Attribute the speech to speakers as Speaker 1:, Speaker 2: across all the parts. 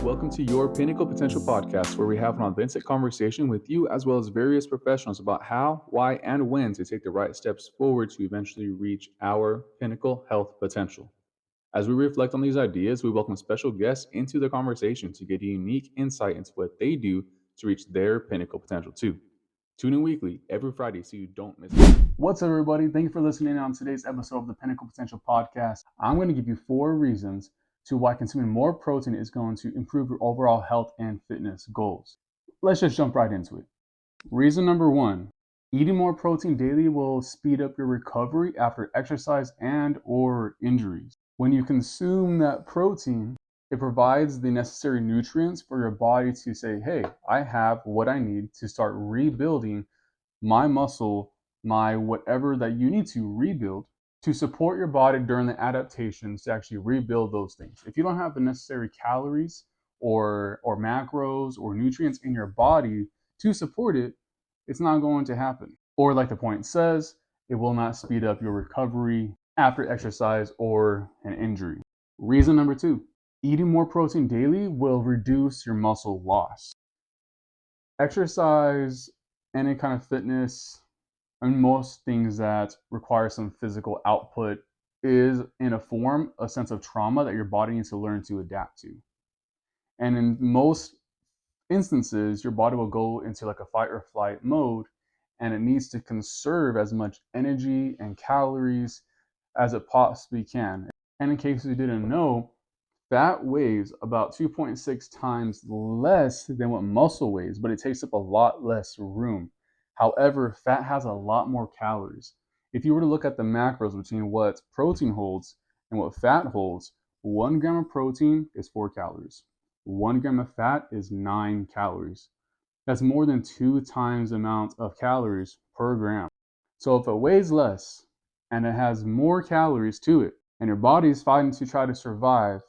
Speaker 1: Welcome to Your Pinnacle Potential Podcast, where we have an authentic conversation with you as well as various professionals about how, why, and when to take the right steps forward to eventually reach our pinnacle health potential. As we reflect on these ideas, we welcome special guests into the conversation to get a unique insight into what they do to reach their pinnacle potential too. Tune in weekly every Friday so you don't miss it. What's up, everybody? Thank you for listening on today's episode of the Pinnacle Potential Podcast. I'm going to give you 4 reasons to why consuming more protein is going to improve your overall health and fitness goals. Let's just jump right into it. Reason number 1, eating more protein daily will speed up your recovery after exercise and or injuries. When you consume that protein, it provides the necessary nutrients for your body to say, hey, I have what I need to start rebuilding my muscle, my whatever that you need to rebuild to support your body during the adaptations to actually rebuild those things. If you don't have the necessary calories or macros or nutrients in your body to support it, it's not going to happen. Or like the point says, it will not speed up your recovery after exercise or an injury. Reason number 2, eating more protein daily will reduce your muscle loss. Exercise, any kind of fitness, and most things that require some physical output is in a sense of trauma that your body needs to learn to adapt to. And in most instances, your body will go into like a fight or flight mode, and it needs to conserve as much energy and calories as it possibly can. And in case you didn't know, fat weighs about 2.6 times less than what muscle weighs, but it takes up a lot less room. However, fat has a lot more calories. If you were to look at the macros between what protein holds and what fat holds, 1 gram of protein is 4 calories. 1 gram of fat is 9 calories. That's more than 2 times the amount of calories per gram. So if it weighs less and it has more calories to it, and your body is fighting to try to survive,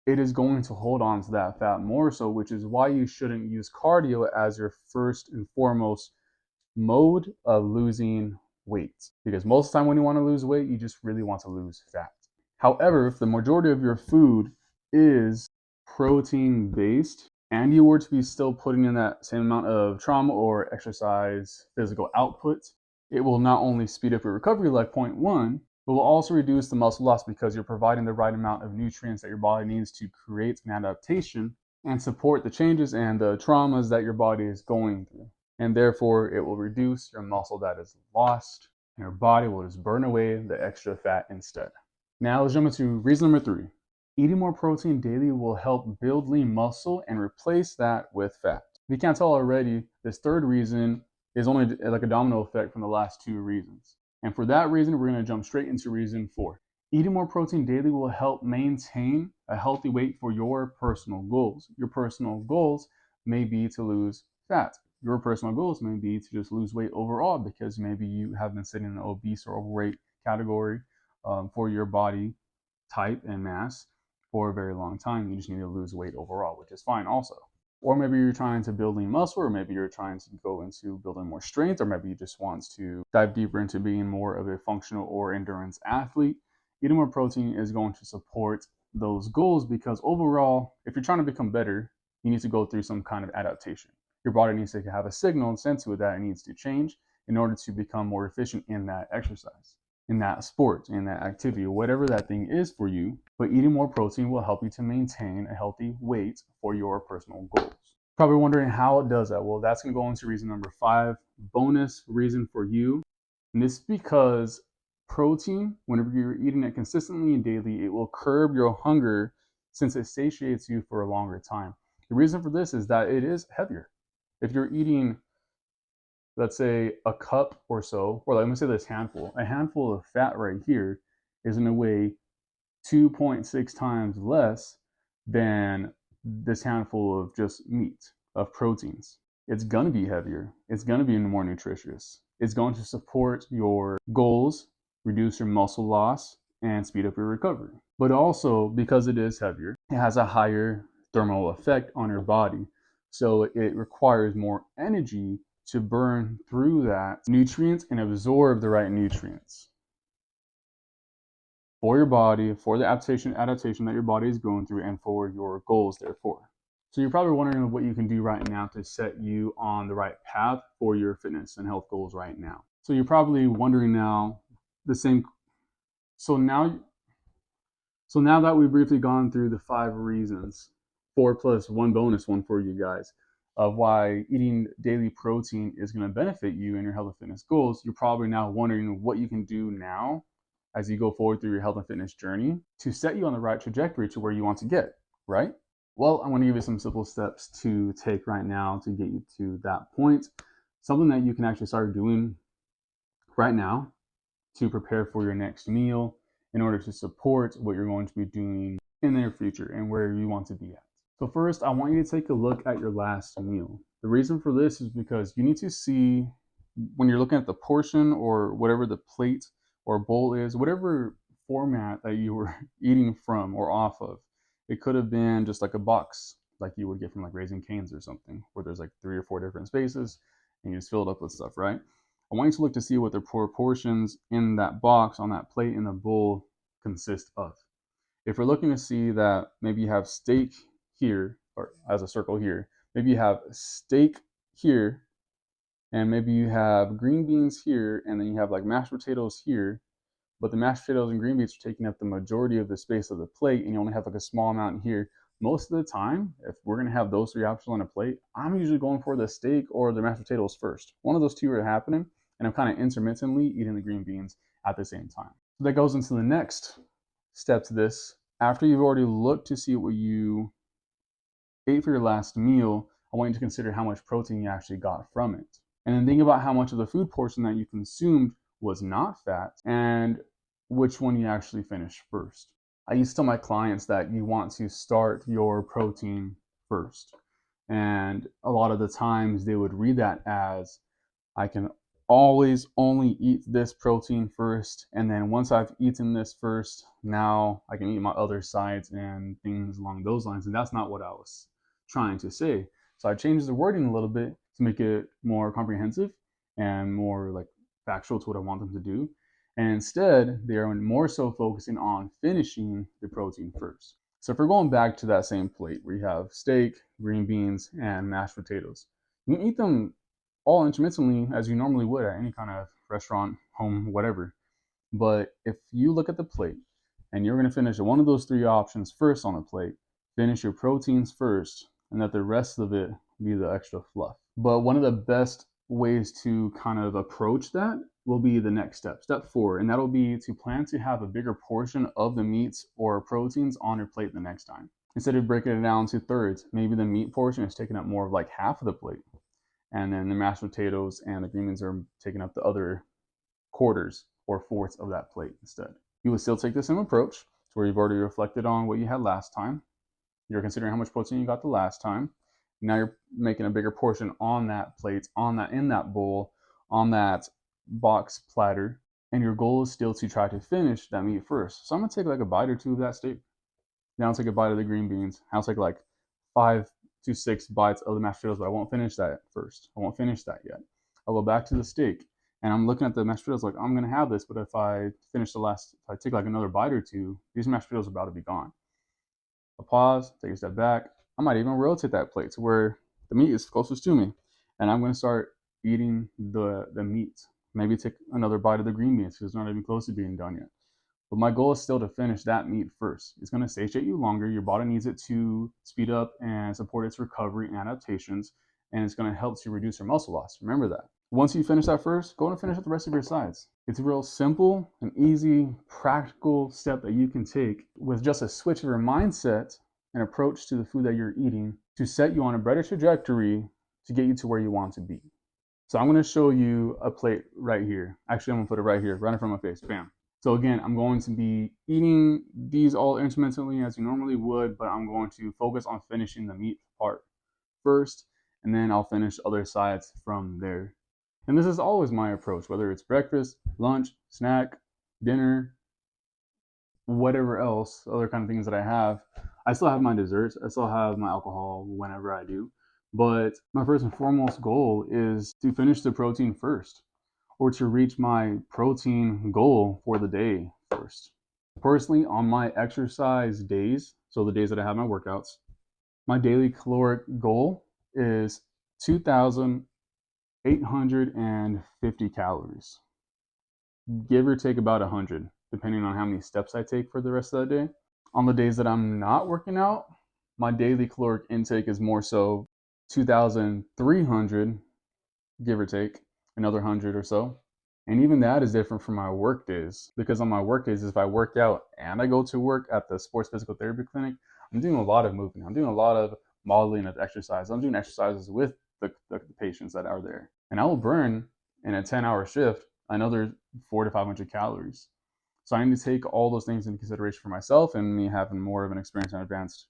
Speaker 1: it is going to hold on to that fat more so, which is why you shouldn't use cardio as your first and foremost mode of losing weight, because most of the time when you want to lose weight, you just really want to lose fat. However, if the majority of your food is protein based and you were to be still putting in that same amount of trauma or exercise physical output, it will not only speed up your recovery like point 1, but will also reduce the muscle loss because you're providing the right amount of nutrients that your body needs to create an adaptation and support the changes and the traumas that your body is going through. And therefore, it will reduce your muscle that is lost, and your body will just burn away the extra fat instead. Now let's jump into reason number 3. Eating more protein daily will help build lean muscle and replace that with fat. If you can't tell already, this 3rd reason is only like a domino effect from the last 2 reasons. And for that reason, we're going to jump straight into reason 4. Eating more protein daily will help maintain a healthy weight for your personal goals. Your personal goals may be to lose fat. Your personal goals may be to just lose weight overall because maybe you have been sitting in an obese or overweight category for your body type and mass for a very long time. You just need to lose weight overall, which is fine also. Or maybe you're trying to build lean muscle, or maybe you're trying to go into building more strength, or maybe you just want to dive deeper into being more of a functional or endurance athlete. Eating more protein is going to support those goals because overall, if you're trying to become better, you need to go through some kind of adaptation. Your body needs to have a signal sent to it that it needs to change in order to become more efficient in that exercise, in that sport, in that activity, whatever that thing is for you. But eating more protein will help you to maintain a healthy weight for your personal goals. Probably wondering how it does that. Well, that's going to go into reason number 5, bonus reason for you. And this is because protein, whenever you're eating it consistently and daily, it will curb your hunger since it satiates you for a longer time. The reason for this is that it is heavier. If you're eating, let's say, a cup or so, or let me say this handful, a handful of fat right here is going to weigh 2.6 times less than this handful of just meat, of proteins. It's going to be heavier. It's going to be more nutritious. It's going to support your goals, reduce your muscle loss, and speed up your recovery. But also, because it is heavier, it has a higher thermal effect on your body. So it requires more energy to burn through that nutrients and absorb the right nutrients for your body, for the adaptation that your body is going through, and for your goals, therefore. So you're probably wondering what you can do right now to set you on the right path for your fitness and health goals right now. So you're probably wondering now the same. So now, so now that we've briefly gone through the 5 reasons, 4 plus 1 bonus one for you guys, of why eating daily protein is going to benefit you in your health and fitness goals, you're probably now wondering what you can do now as you go forward through your health and fitness journey to set you on the right trajectory to where you want to get, right? Well, I'm going to give you some simple steps to take right now to get you to that point. Something that you can actually start doing right now to prepare for your next meal in order to support what you're going to be doing in the near future and where you want to be at. So first, I want you to take a look at your last meal. The reason for this is because you need to see, when you're looking at the portion or whatever the plate or bowl is, whatever format that you were eating from or off of. It could have been just like a box like you would get from like Raising Cane's or something, where there's like 3 or 4 different spaces and you just fill it up with stuff, right? I want you to look to see what the proportions in that box, on that plate, in the bowl consist of. If we're looking to see that maybe you have steak here, or as a circle here, maybe you have steak here, and maybe you have green beans here, and then you have like mashed potatoes here, but the mashed potatoes and green beans are taking up the majority of the space of the plate, and you only have like a small amount here. Most of the time, if we're going to have those 3 options on a plate, I'm usually going for the steak or the mashed potatoes first. One of those 2 are happening, and I'm kind of intermittently eating the green beans at the same time. So that goes into the next step to this. After you've already looked to see what you ate for your last meal, I want you to consider how much protein you actually got from it. And then think about how much of the food portion that you consumed was not fat and which one you actually finished first. I used to tell my clients that you want to start your protein first. And a lot of the times they would read that as, I can always only eat this protein first, and then once I've eaten this first, now I can eat my other sides and things along those lines. And that's not what I was trying to say. So I changed the wording a little bit to make it more comprehensive and more like factual to what I want them to do. And instead, they are more so focusing on finishing the protein first. So if we're going back to that same plate where you have steak, green beans, and mashed potatoes, you can eat them all intermittently as you normally would at any kind of restaurant, home, whatever. But if you look at the plate and you're going to finish one of those 3 options first on the plate, finish your proteins first, and let the rest of it be the extra fluff. But one of the best ways to kind of approach that will be the next step, step 4, and that'll be to plan to have a bigger portion of the meats or proteins on your plate the next time. Instead of breaking it down to thirds, maybe the meat portion is taking up more of like half of the plate, and then the mashed potatoes and the green beans are taking up the other quarters or fourths of that plate instead. You would still take the same approach to where you've already reflected on what you had last time. You're considering how much protein you got the last time. Now you're making a bigger portion on that plate, on that, in that bowl, on that box platter, and your goal is still to try to finish that meat first. So I'm gonna take like a bite or 2 of that steak. Then I'll take a bite of the green beans. I'll take like 5 to 6 bites of the mashed potatoes, but I won't finish that first. I won't finish that yet. I'll go back to the steak, and I'm looking at the mashed potatoes like, I'm gonna have this, but if I take like another bite or 2, these mashed potatoes are about to be gone. I'll pause, take a step back. I might even rotate that plate to where the meat is closest to me, and I'm gonna start eating the meat. Maybe take another bite of the green beans because it's not even close to being done yet. But my goal is still to finish that meat first. It's going to satiate you longer. Your body needs it to speed up and support its recovery and adaptations, and it's going to help to reduce your muscle loss. Remember that. Once you finish that first, go and finish up the rest of your sides. It's a real simple and easy, practical step that you can take with just a switch of your mindset and approach to the food that you're eating to set you on a better trajectory to get you to where you want to be. So I'm going to show you a plate right here. Actually, I'm going to put it right here, right in front of my face. Bam. So again, I'm going to be eating these all intermittently as you normally would, but I'm going to focus on finishing the meat part first, and then I'll finish other sides from there. And this is always my approach, whether it's breakfast, lunch, snack, dinner, whatever else, other kind of things that I have. I still have my desserts. I still have my alcohol whenever I do. But my first and foremost goal is to finish the protein first, or to reach my protein goal for the day first. Personally, on my exercise days, so the days that I have my workouts, My daily caloric goal is 2,850 calories, give or take about 100, depending on how many steps I take for the rest of the day. On the days that I'm not working out, my daily caloric intake is more so 2,300, give or take another 100 or so. And even that is different from my work days, because on my work days, if I work out and I go to work at the sports physical therapy clinic, I'm doing a lot of movement. I'm doing a lot of modeling of exercise. I'm doing exercises with the patients that are there. And I will burn in a 10-hour shift another 400 to 500 calories. So I need to take all those things into consideration for myself, and me having more of an experience and advanced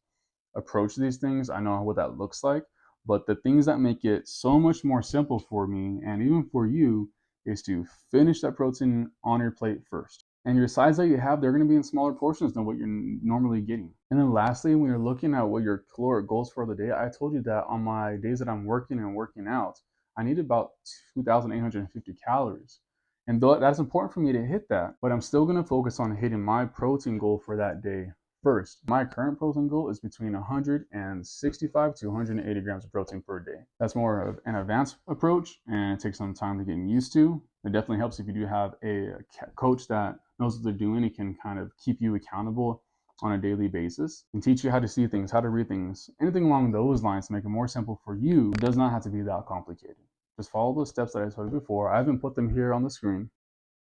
Speaker 1: approach to these things. I know what that looks like. But the things that make it so much more simple for me, and even for you, is to finish that protein on your plate first. And your sides that you have, they're going to be in smaller portions than what you're normally getting. And then lastly, when you're looking at what your caloric goals for the day, I told you that on my days that I'm working and working out, I need about 2,850 calories. And that's important for me to hit that, but I'm still going to focus on hitting my protein goal for that day first. My current protein goal is between 165 to 180 grams of protein per day. That's more of an advanced approach, and it takes some time to get used to. It definitely helps if you do have a coach that knows what they're doing and can kind of keep you accountable on a daily basis and teach you how to see things, how to read things, anything along those lines to make it more simple for you. It does not have to be that complicated. Just follow those steps that I told you before. I haven't put them here on the screen.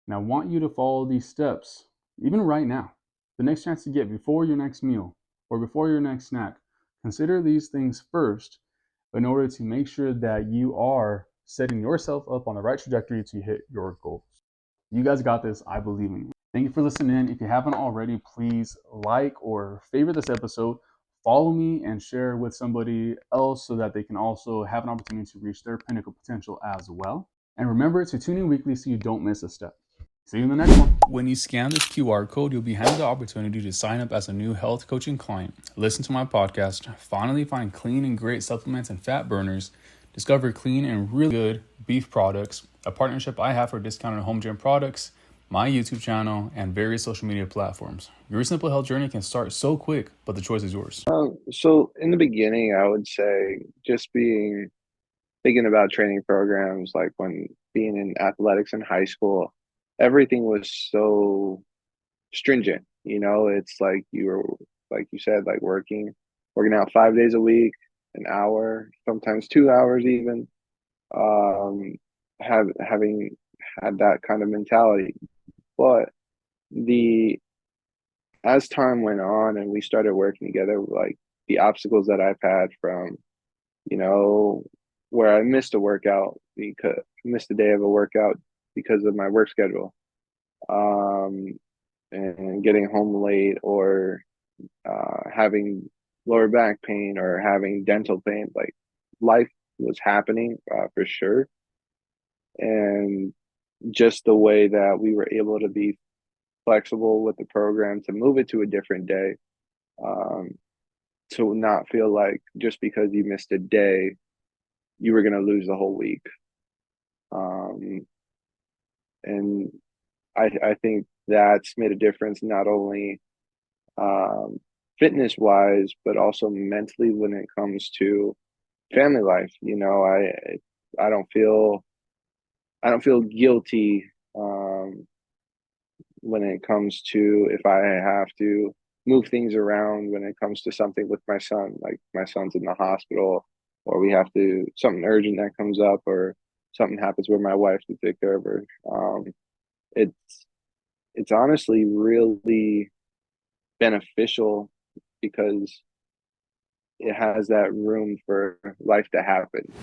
Speaker 1: And I want you to follow these steps, even right now. The next chance you get before your next meal or before your next snack, consider these things first in order to make sure that you are setting yourself up on the right trajectory to hit your goals. You guys got this. I believe in you. Thank you for listening in. If you haven't already, please like or favorite this episode. Follow me and share with somebody else so that they can also have an opportunity to reach their pinnacle potential as well. And remember to tune in weekly so you don't miss a step. See you in the next one. When you scan this QR code, you'll be handed the opportunity to sign up as a new health coaching client, listen to my podcast, finally find clean and great supplements and fat burners, discover clean and really good beef products, a partnership I have for discounted home gym products, my YouTube channel, and various social media platforms. Your simple health journey can start so quick, but the choice is yours.
Speaker 2: So in the beginning, I would say just thinking about training programs, like when being in athletics in high school, everything was so stringent. It's like like you said, like working out 5 days a week, an hour, sometimes 2 hours even. Having had that kind of mentality, but the as time went on and we started working together, like the obstacles that I've had from, you know, where I missed a day of a workout because of my work schedule, um, and getting home late, or having lower back pain or having dental pain. Like life was happening, for sure. And just the way that we were able to be flexible with the program to move it to a different day, um, to not feel like just because you missed a day, you were going to lose the whole week. Um, and I think that's made a difference, not only um, fitness wise, but also mentally when it comes to family life. I don't feel I don't feel guilty, when it comes to if I have to move things around when it comes to something with my son, like my son's in the hospital, or we have to something urgent that comes up, or something happens where my wife to take care of her. It's it's honestly really beneficial because it has that room for life to happen.